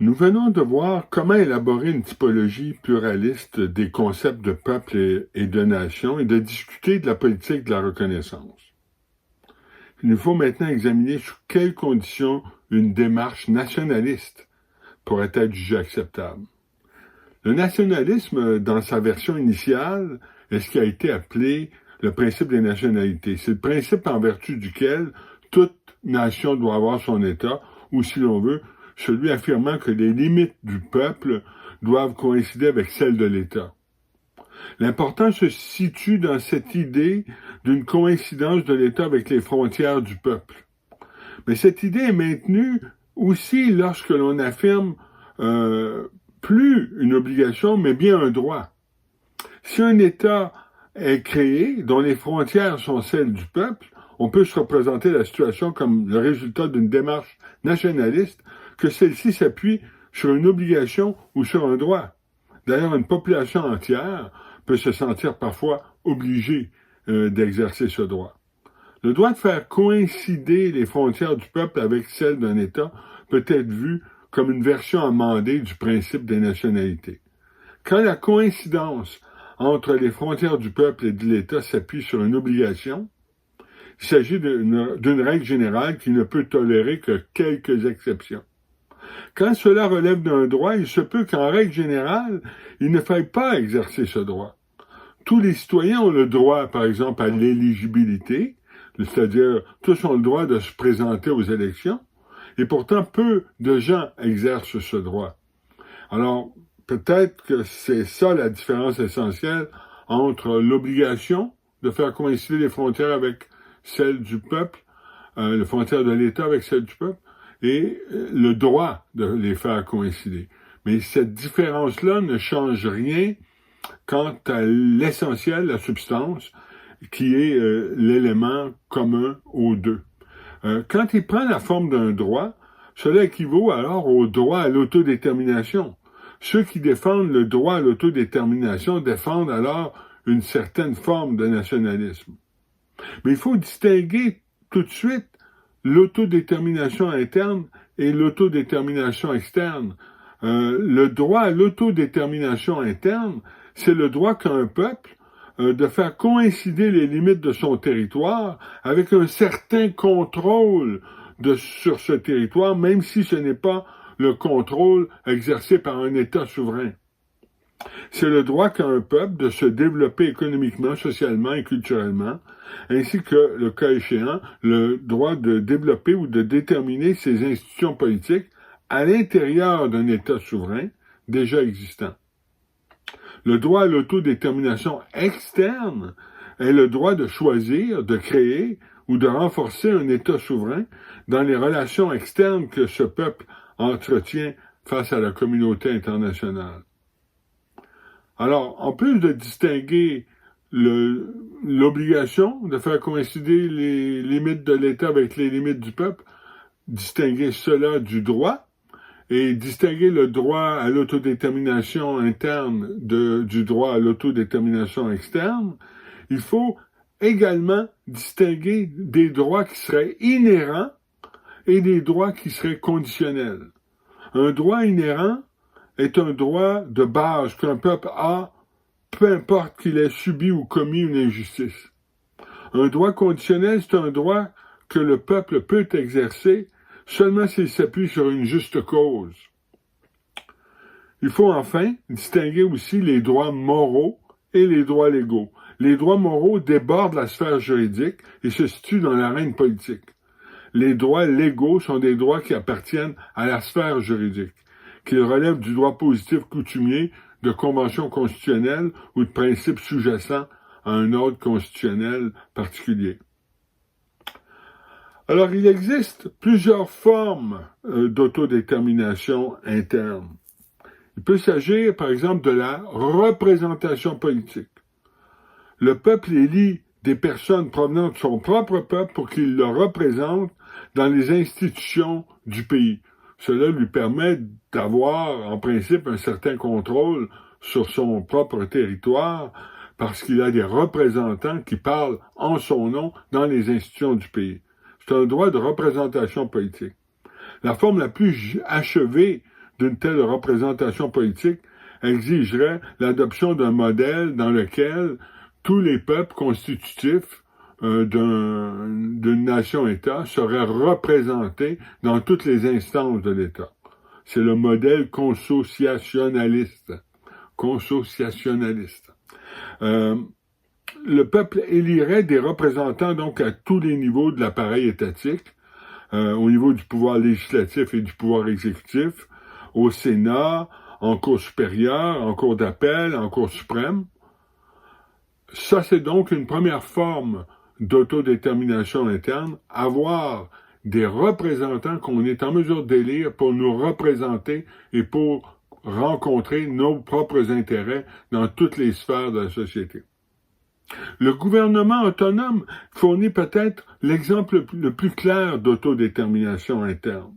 Nous venons de voir comment élaborer une typologie pluraliste des concepts de peuple et de nation et de discuter de la politique de la reconnaissance. Il nous faut maintenant examiner sous quelles conditions une démarche nationaliste pourrait être jugée acceptable. Le nationalisme, dans sa version initiale, est ce qui a été appelé le principe des nationalités. C'est le principe en vertu duquel toute nation doit avoir son État, ou si l'on veut, celui affirmant que les limites du peuple doivent coïncider avec celles de l'État. L'important se situe dans cette idée d'une coïncidence de l'État avec les frontières du peuple. Mais cette idée est maintenue aussi lorsque l'on affirme plus une obligation, mais bien un droit. Si un État est créé, dont les frontières sont celles du peuple, on peut se représenter la situation comme le résultat d'une démarche nationaliste, que celle-ci s'appuie sur une obligation ou sur un droit. D'ailleurs, une population entière peut se sentir parfois obligée d'exercer ce droit. Le droit de faire coïncider les frontières du peuple avec celles d'un État peut être vu comme une version amendée du principe des nationalités. Quand la coïncidence entre les frontières du peuple et de l'État s'appuie sur une obligation, il s'agit d'une règle générale qui ne peut tolérer que quelques exceptions. Quand cela relève d'un droit, il se peut qu'en règle générale, il ne faille pas exercer ce droit. Tous les citoyens ont le droit, par exemple, à l'éligibilité, c'est-à-dire tous ont le droit de se présenter aux élections, et pourtant peu de gens exercent ce droit. Alors, peut-être que c'est ça la différence essentielle entre l'obligation de faire coïncider les frontières avec celles du peuple, les frontières de l'État avec celles du peuple, et le droit de les faire coïncider. Mais cette différence-là ne change rien quant à l'essentiel, la substance, qui est l'élément commun aux deux. Quand il prend la forme d'un droit, cela équivaut alors au droit à l'autodétermination. Ceux qui défendent le droit à l'autodétermination défendent alors une certaine forme de nationalisme. Mais il faut distinguer tout de suite l'autodétermination interne et l'autodétermination externe. Le droit à l'autodétermination interne, c'est le droit qu'a un peuple de faire coïncider les limites de son territoire avec un certain contrôle sur ce territoire, même si ce n'est pas le contrôle exercé par un État souverain. C'est le droit qu'a un peuple de se développer économiquement, socialement et culturellement, ainsi que, le cas échéant, le droit de développer ou de déterminer ses institutions politiques à l'intérieur d'un État souverain déjà existant. Le droit à l'autodétermination externe est le droit de choisir, de créer ou de renforcer un État souverain dans les relations externes que ce peuple entretient face à la communauté internationale. Alors, en plus de distinguer l'obligation de faire coïncider les limites de l'État avec les limites du peuple, distinguer cela du droit, et distinguer le droit à l'autodétermination interne du droit à l'autodétermination externe, il faut également distinguer des droits qui seraient inhérents et des droits qui seraient conditionnels. Un droit inhérent est un droit de base qu'un peuple a, peu importe qu'il ait subi ou commis une injustice. Un droit conditionnel, c'est un droit que le peuple peut exercer seulement s'il s'appuie sur une juste cause. Il faut enfin distinguer aussi les droits moraux et les droits légaux. Les droits moraux débordent la sphère juridique et se situent dans l'arène politique. Les droits légaux sont des droits qui appartiennent à la sphère juridique, qu'ils relèvent du droit positif coutumier, de conventions constitutionnelles ou de principes sous-jacents à un ordre constitutionnel particulier. Alors, il existe plusieurs formes d'autodétermination interne. Il peut s'agir, par exemple, de la représentation politique. Le peuple élit des personnes provenant de son propre peuple pour qu'ils le représentent dans les institutions du pays. Cela lui permet d'avoir, en principe, un certain contrôle sur son propre territoire parce qu'il a des représentants qui parlent en son nom dans les institutions du pays. C'est un droit de représentation politique. La forme la plus achevée d'une telle représentation politique exigerait l'adoption d'un modèle dans lequel tous les peuples constitutifs d'une nation-État seraient représentés dans toutes les instances de l'État. C'est le modèle consociationaliste. Le peuple élirait des représentants donc à tous les niveaux de l'appareil étatique, au niveau du pouvoir législatif et du pouvoir exécutif, au Sénat, en Cour supérieure, en Cour d'appel, en Cour suprême. Ça, c'est donc une première forme d'autodétermination interne, avoir des représentants qu'on est en mesure d'élire pour nous représenter et pour rencontrer nos propres intérêts dans toutes les sphères de la société. Le gouvernement autonome fournit peut-être l'exemple le plus clair d'autodétermination interne.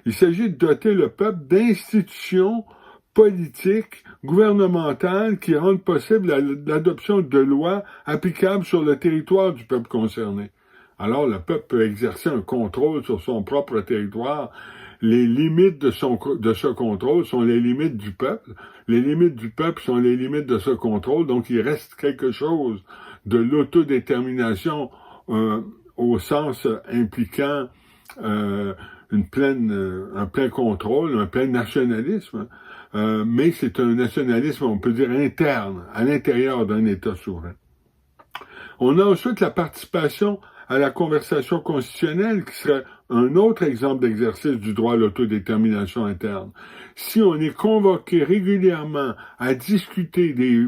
Il s'agit de doter le peuple d'institutions politiques, gouvernementales qui rendent possible l'adoption de lois applicables sur le territoire du peuple concerné. Alors, le peuple peut exercer un contrôle sur son propre territoire. Les limites de ce contrôle sont les limites du peuple. Les limites du peuple sont les limites de ce contrôle. Donc, il reste quelque chose de l'autodétermination au sens impliquant un plein contrôle, un plein nationalisme. Mais c'est un nationalisme, on peut dire, interne, à l'intérieur d'un État souverain. On a ensuite la participation à la conversation constitutionnelle, qui serait un autre exemple d'exercice du droit à l'autodétermination interne. Si on est convoqué régulièrement à discuter des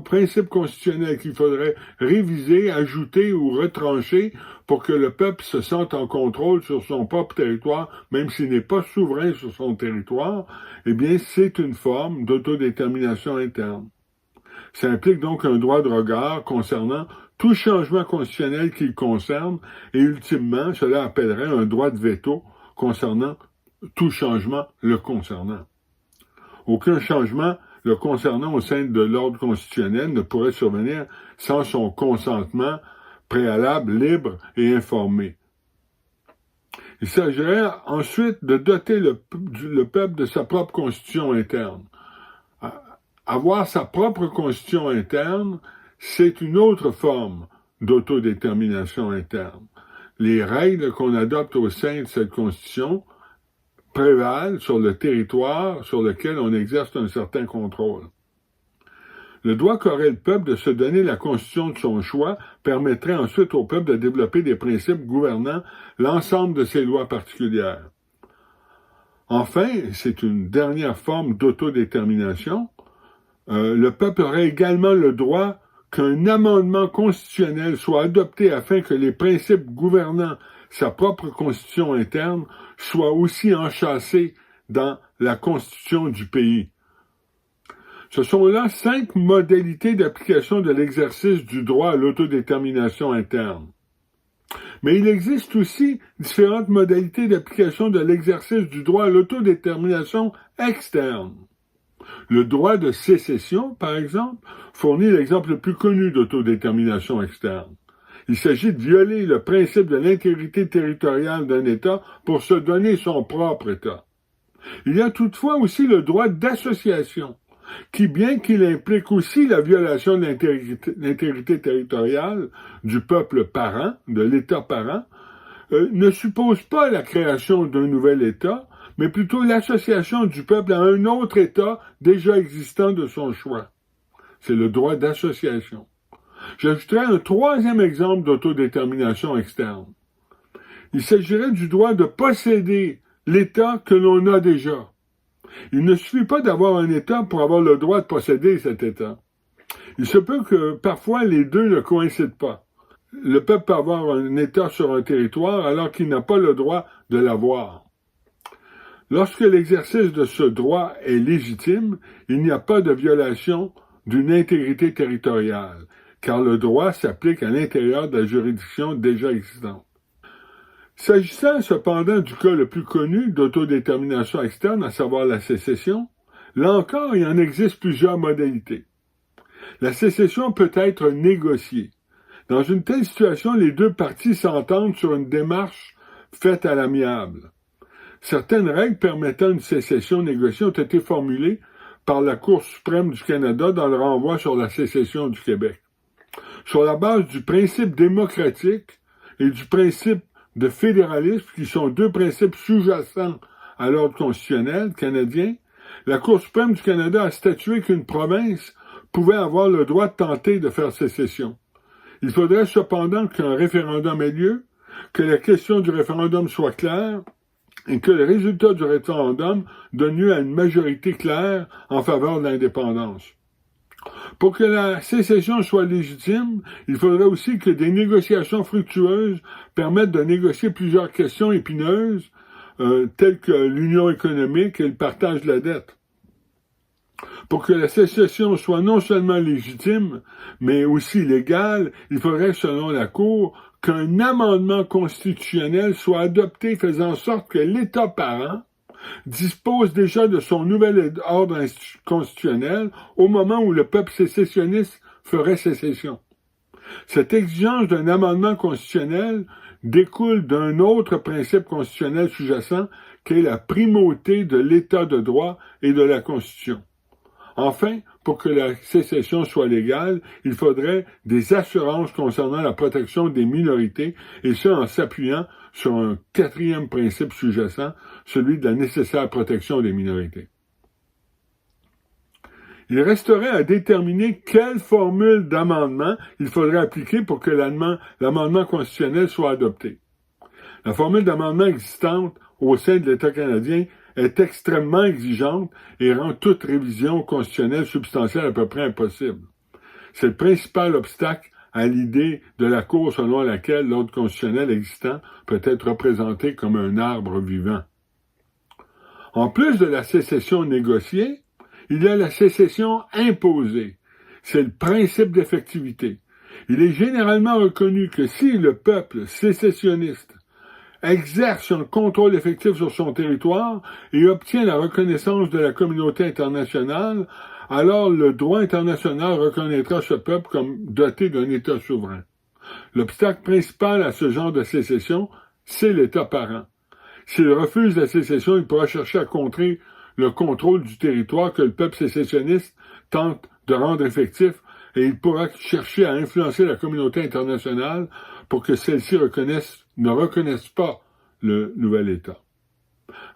principes constitutionnels qu'il faudrait réviser, ajouter ou retrancher pour que le peuple se sente en contrôle sur son propre territoire, même s'il n'est pas souverain sur son territoire, eh bien, c'est une forme d'autodétermination interne. Ça implique donc un droit de regard concernant tout changement constitutionnel qui le concerne, et ultimement, cela appellerait un droit de veto concernant tout changement le concernant. Aucun changement le concernant au sein de l'ordre constitutionnel ne pourrait survenir sans son consentement préalable, libre et informé. Il s'agirait ensuite de doter le peuple de sa propre constitution interne. Avoir sa propre constitution interne, c'est une autre forme d'autodétermination interne. Les règles qu'on adopte au sein de cette constitution prévalent sur le territoire sur lequel on exerce un certain contrôle. Le droit qu'aurait le peuple de se donner la constitution de son choix permettrait ensuite au peuple de développer des principes gouvernant l'ensemble de ses lois particulières. Enfin, c'est une dernière forme d'autodétermination, le peuple aurait également le droit qu'un amendement constitutionnel soit adopté afin que les principes gouvernant sa propre constitution interne soient aussi enchâssés dans la constitution du pays. Ce sont là 5 modalités d'application de l'exercice du droit à l'autodétermination interne. Mais il existe aussi différentes modalités d'application de l'exercice du droit à l'autodétermination externe. Le droit de sécession, par exemple, fournit l'exemple le plus connu d'autodétermination externe. Il s'agit de violer le principe de l'intégrité territoriale d'un État pour se donner son propre État. Il y a toutefois aussi le droit d'association, qui, bien qu'il implique aussi la violation de l'intégrité territoriale du peuple parent, de l'État parent, ne suppose pas la création d'un nouvel État, mais plutôt l'association du peuple à un autre État déjà existant de son choix. C'est le droit d'association. J'ajouterai un troisième exemple d'autodétermination externe. Il s'agirait du droit de posséder l'État que l'on a déjà. Il ne suffit pas d'avoir un État pour avoir le droit de posséder cet État. Il se peut que parfois les deux ne coïncident pas. Le peuple peut avoir un État sur un territoire alors qu'il n'a pas le droit de l'avoir. Lorsque l'exercice de ce droit est légitime, il n'y a pas de violation d'une intégrité territoriale, car le droit s'applique à l'intérieur de la juridiction déjà existante. S'agissant cependant du cas le plus connu d'autodétermination externe, à savoir la sécession, là encore, il en existe plusieurs modalités. La sécession peut être négociée. Dans une telle situation, les deux parties s'entendent sur une démarche faite à l'amiable. Certaines règles permettant une sécession négociée ont été formulées par la Cour suprême du Canada dans le renvoi sur la sécession du Québec. Sur la base du principe démocratique et du principe de fédéralisme, qui sont deux principes sous-jacents à l'ordre constitutionnel canadien, la Cour suprême du Canada a statué qu'une province pouvait avoir le droit de tenter de faire sécession. Il faudrait cependant qu'un référendum ait lieu, que la question du référendum soit claire et que le résultat du référendum donne lieu à une majorité claire en faveur de l'indépendance. Pour que la sécession soit légitime, il faudrait aussi que des négociations fructueuses permettent de négocier plusieurs questions épineuses, telles que l'union économique et le partage de la dette. Pour que la sécession soit non seulement légitime, mais aussi légale, il faudrait, selon la Cour, qu'un amendement constitutionnel soit adopté faisant en sorte que l'État parent dispose déjà de son nouvel ordre constitutionnel au moment où le peuple sécessionniste ferait sécession. Cette exigence d'un amendement constitutionnel découle d'un autre principe constitutionnel sous-jacent qui est la primauté de l'État de droit et de la Constitution. Enfin, pour que la sécession soit légale, il faudrait des assurances concernant la protection des minorités, et ce en s'appuyant sur un quatrième principe sous-jacent, celui de la nécessaire protection des minorités. Il resterait à déterminer quelle formule d'amendement il faudrait appliquer pour que l'amendement constitutionnel soit adopté. La formule d'amendement existante au sein de l'État canadien est extrêmement exigeante et rend toute révision constitutionnelle substantielle à peu près impossible. C'est le principal obstacle à l'idée de la Cour selon laquelle l'ordre constitutionnel existant peut être représenté comme un arbre vivant. En plus de la sécession négociée, il y a la sécession imposée. C'est le principe d'effectivité. Il est généralement reconnu que si le peuple sécessionniste exerce un contrôle effectif sur son territoire et obtient la reconnaissance de la communauté internationale, alors le droit international reconnaîtra ce peuple comme doté d'un État souverain. L'obstacle principal à ce genre de sécession, c'est l'État parent. S'il refuse la sécession, il pourra chercher à contrer le contrôle du territoire que le peuple sécessionniste tente de rendre effectif, et il pourra chercher à influencer la communauté internationale pour que celle-ci ne reconnaisse pas le nouvel État.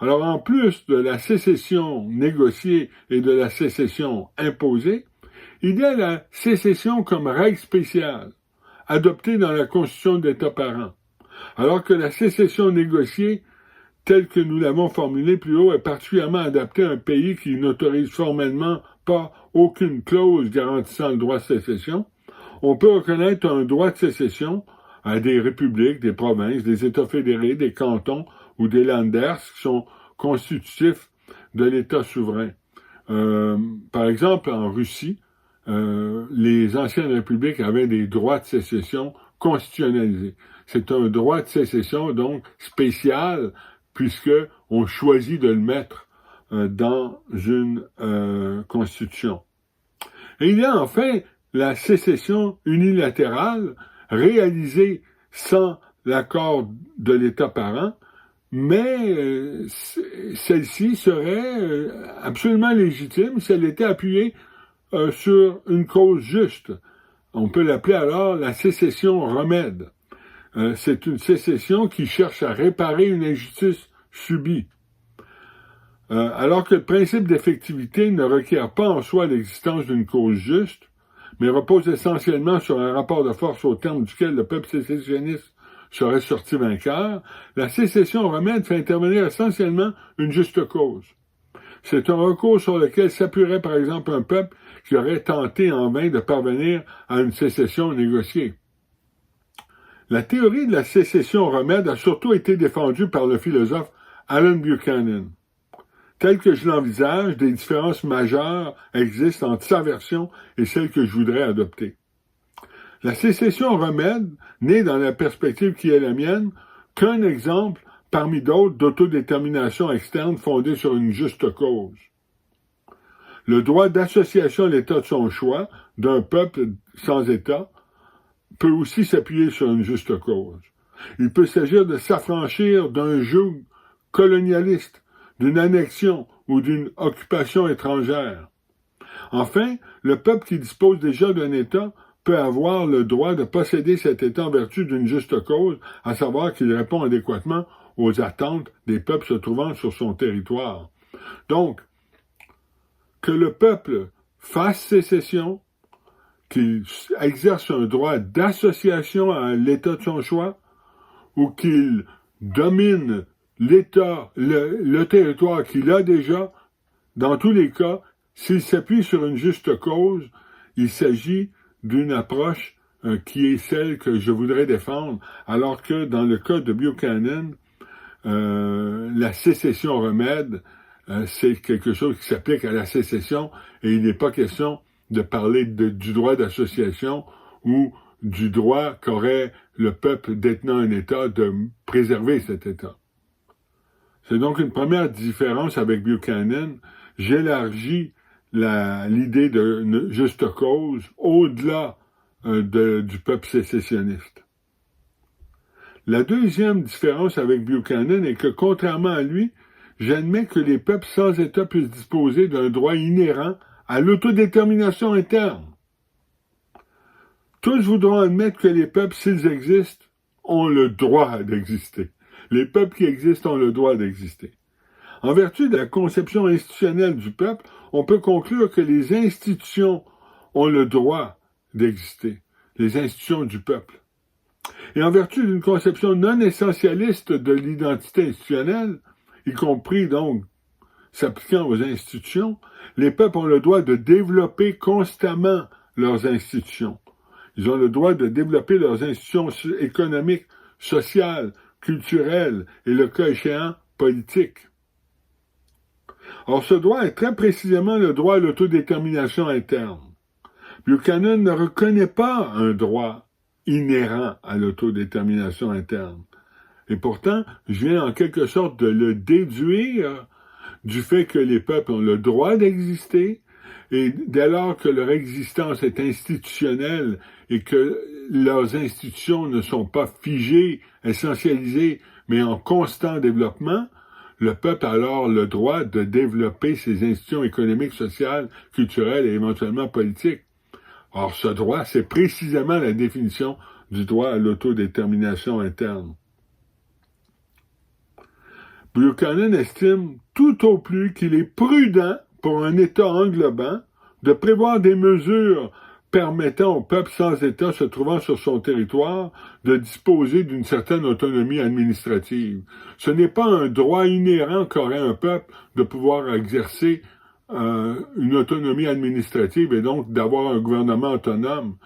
Alors, en plus de la sécession négociée et de la sécession imposée, il y a la sécession comme règle spéciale, adoptée dans la Constitution de l'État parent. Alors que la sécession négociée, telle que nous l'avons formulée plus haut, est particulièrement adaptée à un pays qui n'autorise formellement pas aucune clause garantissant le droit de sécession, on peut reconnaître un droit de sécession à des républiques, des provinces, des États fédérés, des cantons ou des Länders qui sont constitutifs de l'État souverain. Par exemple, en Russie, les anciennes républiques avaient des droits de sécession constitutionnalisés. C'est un droit de sécession, donc, spécial, puisque on choisit de le mettre dans une constitution. Et il y a enfin la sécession unilatérale réalisée sans l'accord de l'État parent, mais celle-ci serait absolument légitime si elle était appuyée sur une cause juste. On peut l'appeler alors la sécession remède. C'est une sécession qui cherche à réparer une injustice subie. Alors que le principe d'effectivité ne requiert pas en soi l'existence d'une cause juste, mais repose essentiellement sur un rapport de force au terme duquel le peuple sécessionniste serait sorti vainqueur, la sécession remède fait intervenir essentiellement une juste cause. C'est un recours sur lequel s'appuierait par exemple un peuple qui aurait tenté en vain de parvenir à une sécession négociée. La théorie de la sécession remède a surtout été défendue par le philosophe Alan Buchanan. Tel que je l'envisage, des différences majeures existent entre sa version et celle que je voudrais adopter. La sécession remède n'est dans la perspective qui est la mienne qu'un exemple parmi d'autres d'autodétermination externe fondée sur une juste cause. Le droit d'association à l'État de son choix, d'un peuple sans État, peut aussi s'appuyer sur une juste cause. Il peut s'agir de s'affranchir d'un joug colonialiste, d'une annexion ou d'une occupation étrangère. Enfin, le peuple qui dispose déjà d'un État peut avoir le droit de posséder cet État en vertu d'une juste cause, à savoir qu'il répond adéquatement aux attentes des peuples se trouvant sur son territoire. Donc, que le peuple fasse sécession, qu'il exerce un droit d'association à l'État de son choix, ou qu'il domine l'État, le territoire qu'il a déjà, dans tous les cas, s'il s'appuie sur une juste cause, il s'agit d'une approche qui est celle que je voudrais défendre, alors que dans le cas de Buchanan, la sécession remède, c'est quelque chose qui s'applique à la sécession et il n'est pas question de parler du droit d'association ou du droit qu'aurait le peuple détenant un État de préserver cet État. C'est donc une première différence avec Buchanan. J'élargis l'idée d'une juste cause au-delà du peuple sécessionniste. La deuxième différence avec Buchanan est que, contrairement à lui, j'admets que les peuples sans État puissent disposer d'un droit inhérent à l'autodétermination interne. Tous voudront admettre que les peuples, s'ils existent, ont le droit d'exister. Les peuples qui existent ont le droit d'exister. En vertu de la conception institutionnelle du peuple, on peut conclure que les institutions ont le droit d'exister, les institutions du peuple. Et en vertu d'une conception non essentialiste de l'identité institutionnelle, y compris donc s'appliquant aux institutions, les peuples ont le droit de développer constamment leurs institutions. Ils ont le droit de développer leurs institutions économiques, sociales, culturelles et, le cas échéant, politiques. Or, ce droit est très précisément le droit à l'autodétermination interne. Buchanan ne reconnaît pas un droit inhérent à l'autodétermination interne. Et pourtant, je viens en quelque sorte de le déduire du fait que les peuples ont le droit d'exister, et dès lors que leur existence est institutionnelle et que leurs institutions ne sont pas figées, essentialisées, mais en constant développement, le peuple a alors le droit de développer ses institutions économiques, sociales, culturelles et éventuellement politiques. Or, ce droit, c'est précisément la définition du droit à l'autodétermination interne. Buchanan estime tout au plus qu'il est prudent pour un État englobant de prévoir des mesures permettant au peuple sans État se trouvant sur son territoire de disposer d'une certaine autonomie administrative. Ce n'est pas un droit inhérent qu'aurait un peuple de pouvoir exercer une autonomie administrative et donc d'avoir un gouvernement autonome.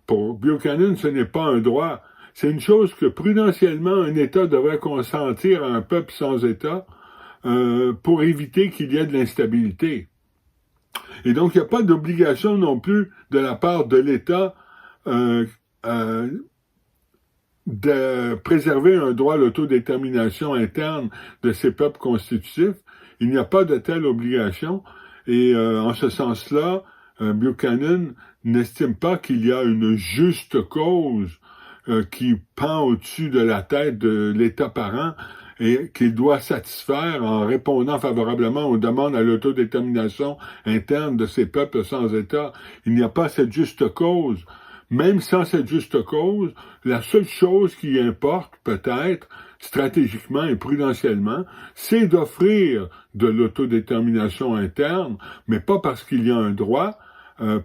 Pour Buchanan, ce n'est pas un droit. C'est une chose que prudentiellement un État devrait consentir à un peuple sans État pour éviter qu'il y ait de l'instabilité. Et donc, il n'y a pas d'obligation non plus de la part de l'État de préserver un droit à l'autodétermination interne de ces peuples constitutifs. Il n'y a pas de telle obligation. Et en ce sens-là, Buchanan n'estime pas qu'il y a une juste cause qui pend au-dessus de la tête de l'État parent et qu'il doit satisfaire en répondant favorablement aux demandes à l'autodétermination interne de ces peuples sans État. Il n'y a pas cette juste cause. Même sans cette juste cause, la seule chose qui importe, peut-être, stratégiquement et prudentiellement, c'est d'offrir de l'autodétermination interne, mais pas parce qu'il y a un droit,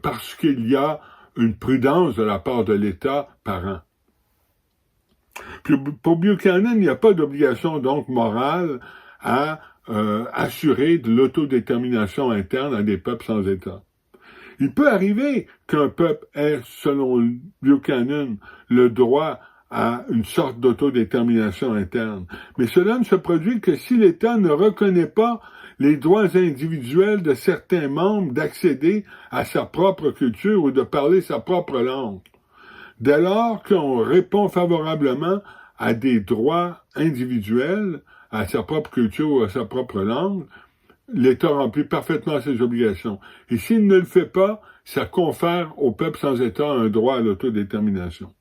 parce qu'il y a une prudence de la part de l'État parent. Pour Buchanan, il n'y a pas d'obligation donc morale à assurer de l'autodétermination interne à des peuples sans État. Il peut arriver qu'un peuple ait, selon Buchanan, le droit à une sorte d'autodétermination interne, mais cela ne se produit que si l'État ne reconnaît pas les droits individuels de certains membres d'accéder à sa propre culture ou de parler sa propre langue. Dès lors qu'on répond favorablement à des droits individuels, à sa propre culture ou à sa propre langue, l'État remplit parfaitement ses obligations. Et s'il ne le fait pas, ça confère au peuple sans État un droit à l'autodétermination.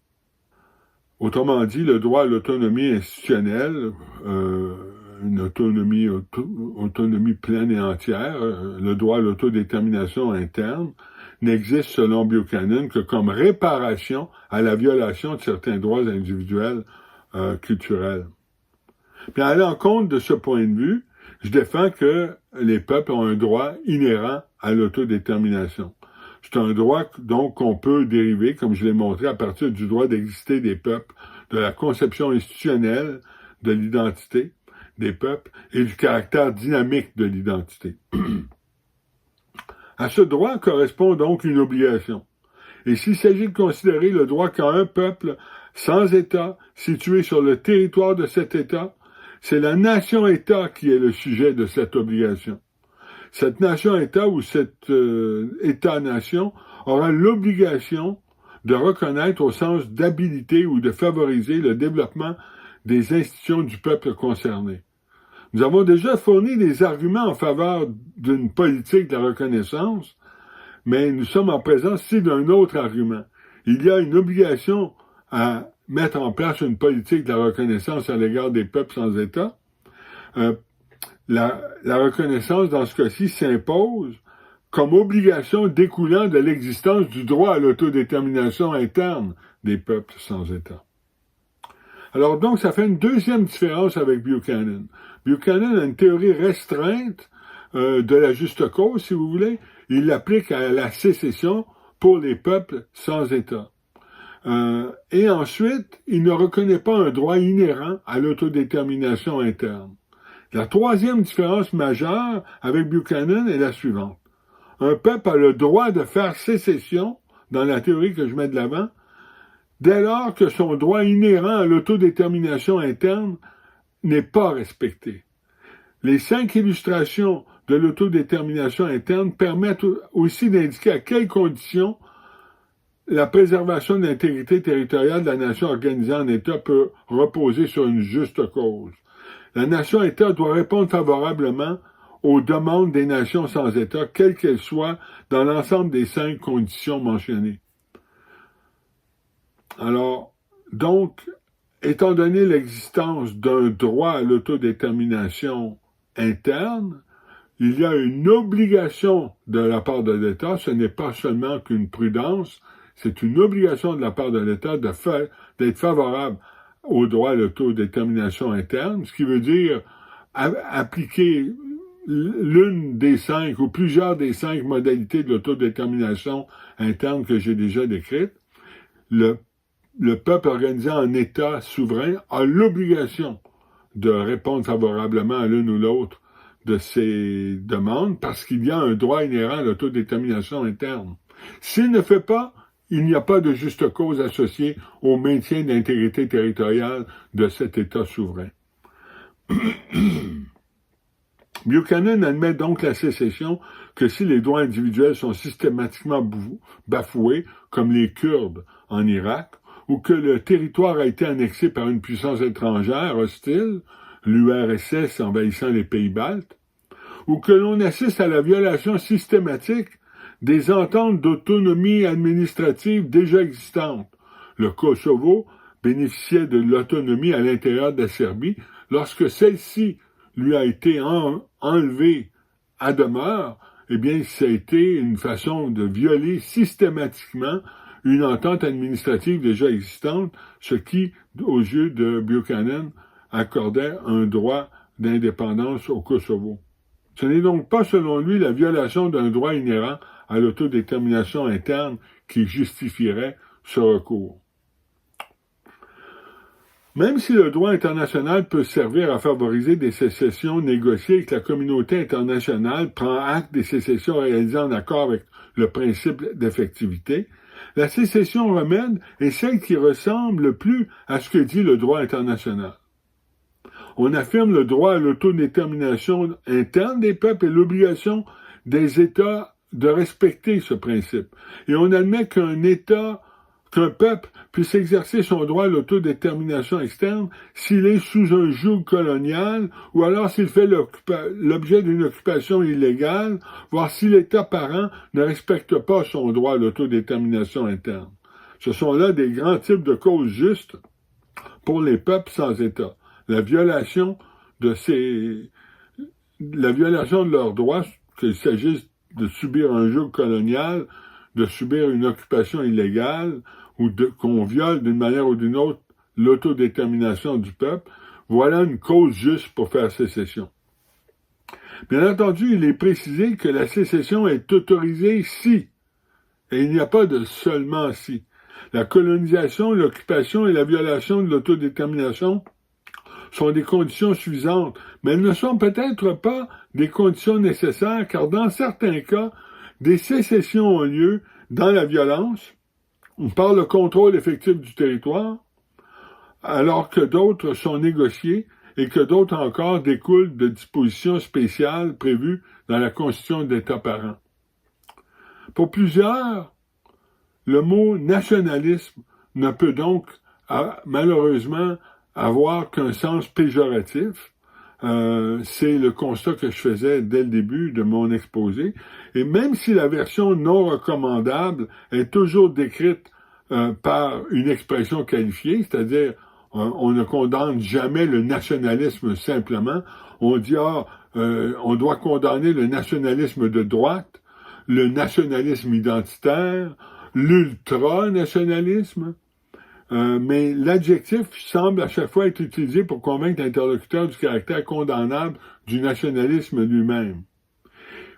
Autrement dit, le droit à l'autonomie institutionnelle une autonomie pleine et entière, le droit à l'autodétermination interne, n'existe selon Buchanan que comme réparation à la violation de certains droits individuels culturels. Puis à l'encontre de ce point de vue, je défends que les peuples ont un droit inhérent à l'autodétermination. C'est un droit donc qu'on peut dériver, comme je l'ai montré, à partir du droit d'exister des peuples, de la conception institutionnelle de l'identité des peuples et du caractère dynamique de l'identité. À ce droit correspond donc une obligation. Et s'il s'agit de considérer le droit qu'a un peuple sans État, situé sur le territoire de cet État, c'est la nation-État qui est le sujet de cette obligation. Cette nation-État ou cet État-nation aura l'obligation de reconnaître au sens d'habiliter ou de favoriser le développement des institutions du peuple concerné. Nous avons déjà fourni des arguments en faveur d'une politique de la reconnaissance, mais nous sommes en présence ici d'un autre argument. Il y a une obligation à mettre en place une politique de la reconnaissance à l'égard des peuples sans État. La reconnaissance, dans ce cas-ci, s'impose comme obligation découlant de l'existence du droit à l'autodétermination interne des peuples sans État. Alors donc, ça fait une deuxième différence avec Buchanan. Buchanan a une théorie restreinte de la juste cause, si vous voulez. Il l'applique à la sécession pour les peuples sans État. Et ensuite, il ne reconnaît pas un droit inhérent à l'autodétermination interne. La troisième différence majeure avec Buchanan est la suivante. Un peuple a le droit de faire sécession, dans la théorie que je mets de l'avant, dès lors que son droit inhérent à l'autodétermination interne n'est pas respecté. Les 5 illustrations de l'autodétermination interne permettent aussi d'indiquer à quelles conditions la préservation de l'intégrité territoriale de la nation organisée en État peut reposer sur une juste cause. La nation-État doit répondre favorablement aux demandes des nations sans État, quelles qu'elles soient, dans l'ensemble des 5 conditions mentionnées. Alors, donc, étant donné l'existence d'un droit à l'autodétermination interne, il y a une obligation de la part de l'État, ce n'est pas seulement qu'une prudence, c'est une obligation de la part de l'État d'être favorable au droit à l'autodétermination interne, ce qui veut dire appliquer l'une des 5 ou plusieurs des 5 modalités de l'autodétermination interne que j'ai déjà décrites. Le peuple organisé en État souverain a l'obligation de répondre favorablement à l'une ou l'autre de ces demandes parce qu'il y a un droit inhérent à l'autodétermination interne. S'il ne fait pas, il n'y a pas de juste cause associée au maintien de l'intégrité territoriale de cet État souverain. Buchanan admet donc la sécession que si les droits individuels sont systématiquement bafoués, comme les Kurdes en Irak, ou que le territoire a été annexé par une puissance étrangère hostile, l'URSS envahissant les pays baltes, ou que l'on assiste à la violation systématique des ententes d'autonomie administrative déjà existantes. Le Kosovo bénéficiait de l'autonomie à l'intérieur de la Serbie lorsque celle-ci lui a été enlevée à demeure. Eh bien, ça a été une façon de violer systématiquement une entente administrative déjà existante, ce qui, aux yeux de Buchanan, accordait un droit d'indépendance au Kosovo. Ce n'est donc pas, selon lui, la violation d'un droit inhérent à l'autodétermination interne qui justifierait ce recours. Même si le droit international peut servir à favoriser des sécessions négociées et que la communauté internationale prend acte des sécessions réalisées en accord avec le principe d'effectivité, la sécession romaine est celle qui ressemble le plus à ce que dit le droit international. On affirme le droit à l'autodétermination interne des peuples et l'obligation des États de respecter ce principe. Et on admet qu'un peuple puisse exercer son droit à l'autodétermination externe s'il est sous un joug colonial ou alors s'il fait l'objet d'une occupation illégale, voire si l'État parent ne respecte pas son droit à l'autodétermination interne. Ce sont là des grands types de causes justes pour les peuples sans État. La violation la violation de leurs droits, qu'il s'agisse de subir un joug colonial, de subir une occupation illégale, ou qu'on viole d'une manière ou d'une autre l'autodétermination du peuple, voilà une cause juste pour faire sécession. Bien entendu, il est précisé que la sécession est autorisée si, et il n'y a pas de seulement si. La colonisation, l'occupation et la violation de l'autodétermination sont des conditions suffisantes, mais elles ne sont peut-être pas des conditions nécessaires, car dans certains cas, des sécessions ont lieu dans la violence, par le contrôle effectif du territoire, alors que d'autres sont négociées et que d'autres encore découlent de dispositions spéciales prévues dans la Constitution d'État parent. Pour plusieurs, le mot nationalisme ne peut donc malheureusement avoir qu'un sens péjoratif. C'est le constat que je faisais dès le début de mon exposé. Et même si la version non recommandable est toujours décrite par une expression qualifiée, c'est-à-dire on ne condamne jamais le nationalisme simplement, on dit on doit condamner le nationalisme de droite, le nationalisme identitaire, l'ultranationalisme, mais l'adjectif semble à chaque fois être utilisé pour convaincre l'interlocuteur du caractère condamnable du nationalisme lui-même.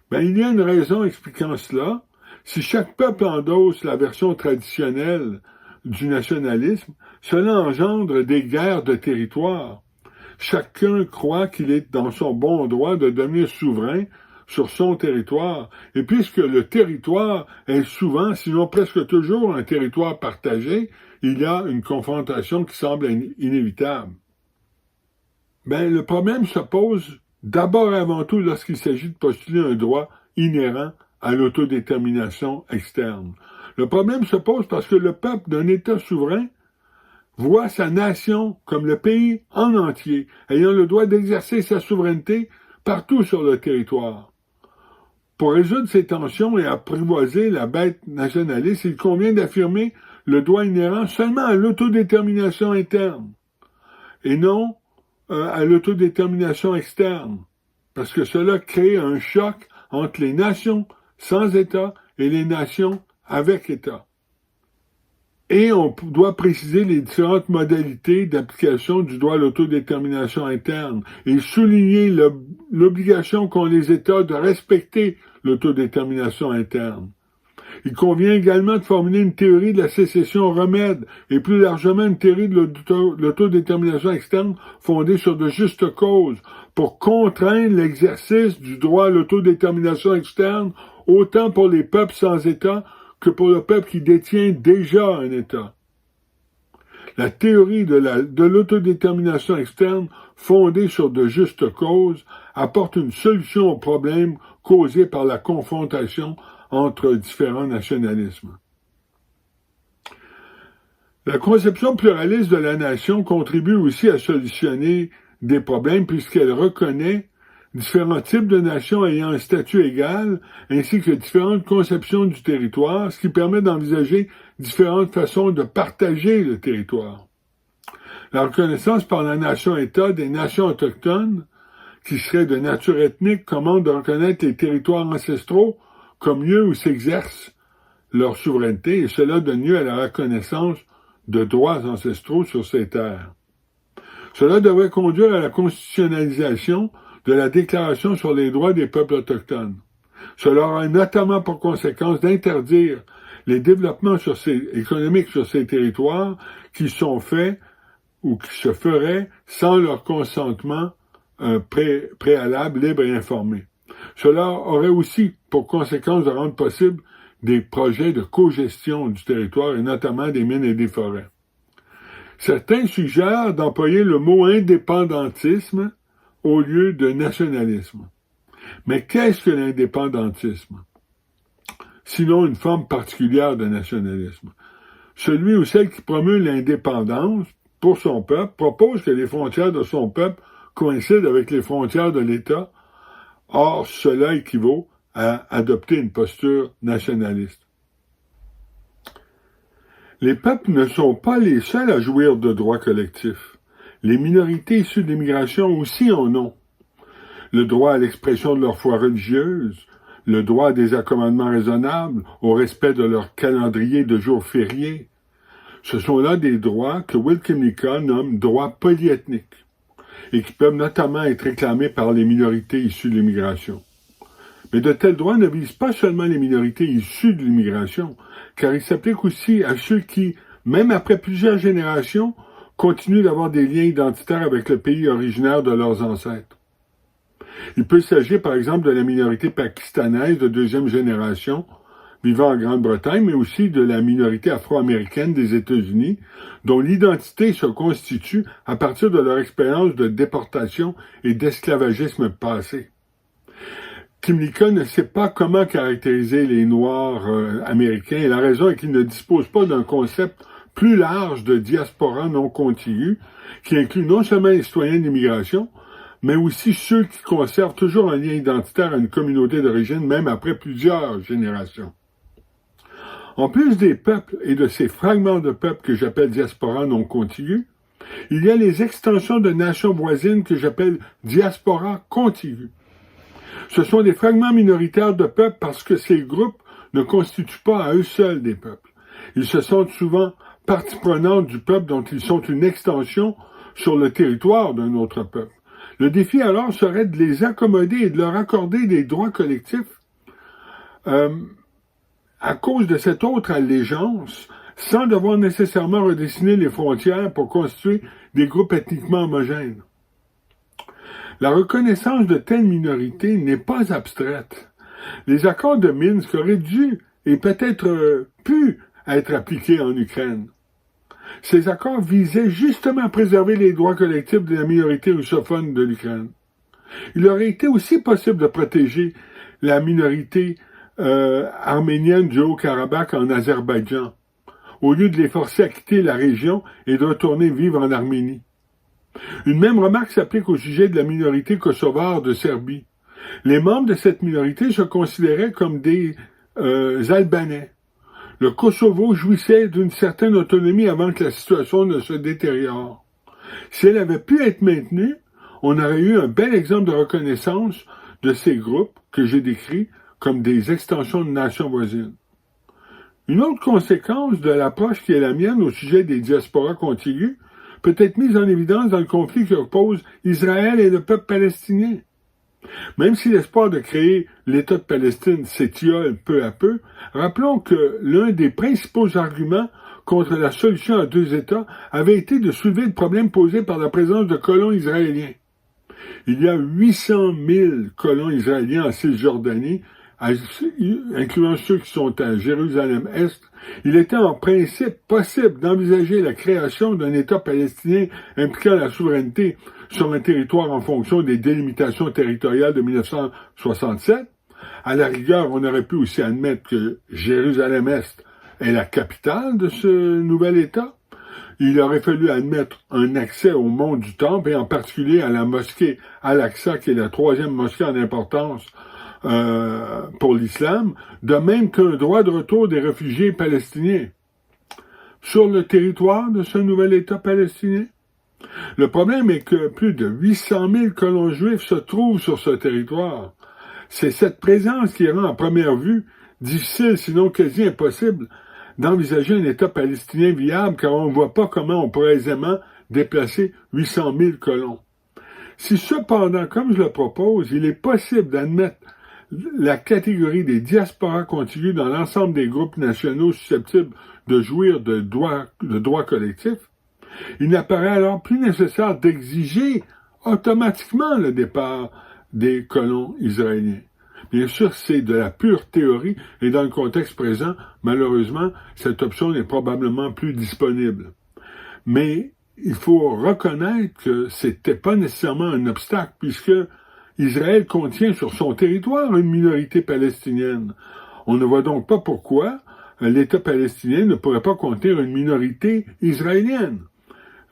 Ben, il y a une raison expliquant cela. Si chaque peuple endosse la version traditionnelle du nationalisme, cela engendre des guerres de territoire. Chacun croit qu'il est dans son bon droit de devenir souverain sur son territoire. Et puisque le territoire est souvent, sinon presque toujours, un territoire partagé, il y a une confrontation qui semble inévitable. Ben, le problème se pose d'abord et avant tout lorsqu'il s'agit de postuler un droit inhérent à l'autodétermination externe. Le problème se pose parce que le peuple d'un État souverain voit sa nation comme le pays en entier, ayant le droit d'exercer sa souveraineté partout sur le territoire. Pour résoudre ces tensions et apprivoiser la bête nationaliste, il convient d'affirmer le droit inhérent seulement à l'autodétermination interne et non à l'autodétermination externe, parce que cela crée un choc entre les nations sans État et les nations avec État. Et on doit préciser les différentes modalités d'application du droit à l'autodétermination interne et souligner l'obligation qu'ont les États de respecter l'autodétermination interne. Il convient également de formuler une théorie de la sécession remède et plus largement une théorie de l'autodétermination externe fondée sur de justes causes pour contraindre l'exercice du droit à l'autodétermination externe autant pour les peuples sans État que pour le peuple qui détient déjà un État. La théorie de l'autodétermination externe fondée sur de justes causes apporte une solution au problème causé par la confrontation entre différents nationalismes. La conception pluraliste de la nation contribue aussi à solutionner des problèmes puisqu'elle reconnaît différents types de nations ayant un statut égal, ainsi que différentes conceptions du territoire, ce qui permet d'envisager différentes façons de partager le territoire. La reconnaissance par la nation-État des nations autochtones, qui seraient de nature ethnique, commande de reconnaître les territoires ancestraux comme lieu où s'exerce leur souveraineté, et cela donne lieu à la reconnaissance de droits ancestraux sur ces terres. Cela devrait conduire à la constitutionnalisation de la Déclaration sur les droits des peuples autochtones. Cela aura notamment pour conséquence d'interdire les développements économiques sur ces territoires qui sont faits ou qui se feraient sans leur consentement préalable, libre et informé. Cela aurait aussi pour conséquence de rendre possible des projets de cogestion du territoire et notamment des mines et des forêts. Certains suggèrent d'employer le mot indépendantisme au lieu de nationalisme. Mais qu'est-ce que l'indépendantisme? Sinon une forme particulière de nationalisme. Celui ou celle qui promeut l'indépendance pour son peuple propose que les frontières de son peuple coïncident avec les frontières de l'État. Or, cela équivaut à adopter une posture nationaliste. Les peuples ne sont pas les seuls à jouir de droits collectifs. Les minorités issues de l'immigration aussi en ont. Le droit à l'expression de leur foi religieuse, le droit à des accommodements raisonnables, au respect de leur calendrier de jours fériés. Ce sont là des droits que Will Kimmika nomme droits polyethniques et qui peuvent notamment être réclamés par les minorités issues de l'immigration. Mais de tels droits ne visent pas seulement les minorités issues de l'immigration, car ils s'appliquent aussi à ceux qui, même après plusieurs générations, continuent d'avoir des liens identitaires avec le pays originaire de leurs ancêtres. Il peut s'agir par exemple de la minorité pakistanaise de deuxième génération vivant en Grande-Bretagne, mais aussi de la minorité afro-américaine des États-Unis, dont l'identité se constitue à partir de leur expérience de déportation et d'esclavagisme passé. Kimmika ne sait pas comment caractériser les Noirs américains, et la raison est qu'il ne dispose pas d'un concept plus large de diaspora non contiguë, qui inclut non seulement les citoyens d'immigration, mais aussi ceux qui conservent toujours un lien identitaire à une communauté d'origine, même après plusieurs générations. En plus des peuples et de ces fragments de peuples que j'appelle diaspora non contiguë, il y a les extensions de nations voisines que j'appelle diaspora contiguë. Ce sont des fragments minoritaires de peuples parce que ces groupes ne constituent pas à eux seuls des peuples. Ils se sentent souvent partie prenante du peuple dont ils sont une extension sur le territoire d'un autre peuple. Le défi alors serait de les accommoder et de leur accorder des droits collectifs à cause de cette autre allégeance, sans devoir nécessairement redessiner les frontières pour constituer des groupes ethniquement homogènes. La reconnaissance de telles minorités n'est pas abstraite. Les accords de Minsk auraient dû et peut-être pu être appliqués en Ukraine. Ces accords visaient justement à préserver les droits collectifs de la minorité russophone de l'Ukraine. Il aurait été aussi possible de protéger la minorité arménienne du Haut-Karabakh en Azerbaïdjan, au lieu de les forcer à quitter la région et de retourner vivre en Arménie. Une même remarque s'applique au sujet de la minorité kosovare de Serbie. Les membres de cette minorité se considéraient comme des Albanais. Le Kosovo jouissait d'une certaine autonomie avant que la situation ne se détériore. Si elle avait pu être maintenue, on aurait eu un bel exemple de reconnaissance de ces groupes que j'ai décrits comme des extensions de nations voisines. Une autre conséquence de l'approche qui est la mienne au sujet des diasporas contiguës peut être mise en évidence dans le conflit qui oppose Israël et le peuple palestinien. Même si l'espoir de créer l'État de Palestine s'étiole peu à peu, rappelons que l'un des principaux arguments contre la solution à deux États avait été de soulever le problème posé par la présence de colons israéliens. Il y a 800 000 colons israéliens en Cisjordanie, incluant ceux qui sont à Jérusalem-Est. Il était en principe possible d'envisager la création d'un État palestinien impliquant la souveraineté sur un territoire en fonction des délimitations territoriales de 1967. À la rigueur, on aurait pu aussi admettre que Jérusalem-Est est la capitale de ce nouvel État. Il aurait fallu admettre un accès au mont du Temple et en particulier à la mosquée Al-Aqsa, qui est la troisième mosquée en importance pour l'islam, de même qu'un droit de retour des réfugiés palestiniens sur le territoire de ce nouvel État palestinien. Le problème est que plus de 800 000 colons juifs se trouvent sur ce territoire. C'est cette présence qui rend à première vue difficile, sinon quasi impossible, d'envisager un État palestinien viable, car on ne voit pas comment on pourrait aisément déplacer 800 000 colons. Si cependant, comme je le propose, il est possible d'admettre la catégorie des diasporas contiguës dans l'ensemble des groupes nationaux susceptibles de jouir de droits collectifs, il n'apparaît alors plus nécessaire d'exiger automatiquement le départ des colons israéliens. Bien sûr, c'est de la pure théorie et dans le contexte présent, malheureusement, cette option n'est probablement plus disponible. Mais il faut reconnaître que c'était pas nécessairement un obstacle puisque Israël contient sur son territoire une minorité palestinienne. On ne voit donc pas pourquoi l'État palestinien ne pourrait pas contenir une minorité israélienne.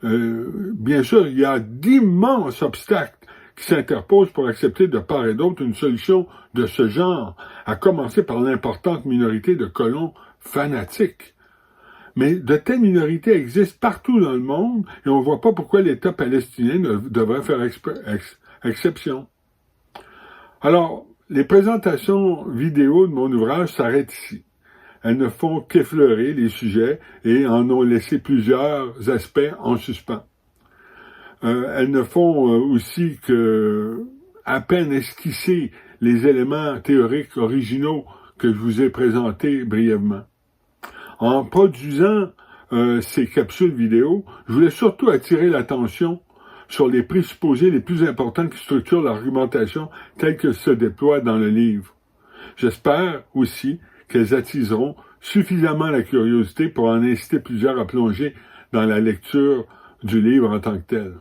Bien sûr, il y a d'immenses obstacles qui s'interposent pour accepter de part et d'autre une solution de ce genre, à commencer par l'importante minorité de colons fanatiques. Mais de telles minorités existent partout dans le monde et on ne voit pas pourquoi l'État palestinien devrait faire exception. Alors, les présentations vidéo de mon ouvrage s'arrêtent ici. Elles ne font qu'effleurer les sujets et en ont laissé plusieurs aspects en suspens. Elles ne font aussi que à peine esquisser les éléments théoriques originaux que je vous ai présentés brièvement. En produisant ces capsules vidéo, je voulais surtout attirer l'attention sur les présupposés les plus importants qui structurent l'argumentation telle que se déploie dans le livre. J'espère aussi qu'elles attiseront suffisamment la curiosité pour en inciter plusieurs à plonger dans la lecture du livre en tant que tel.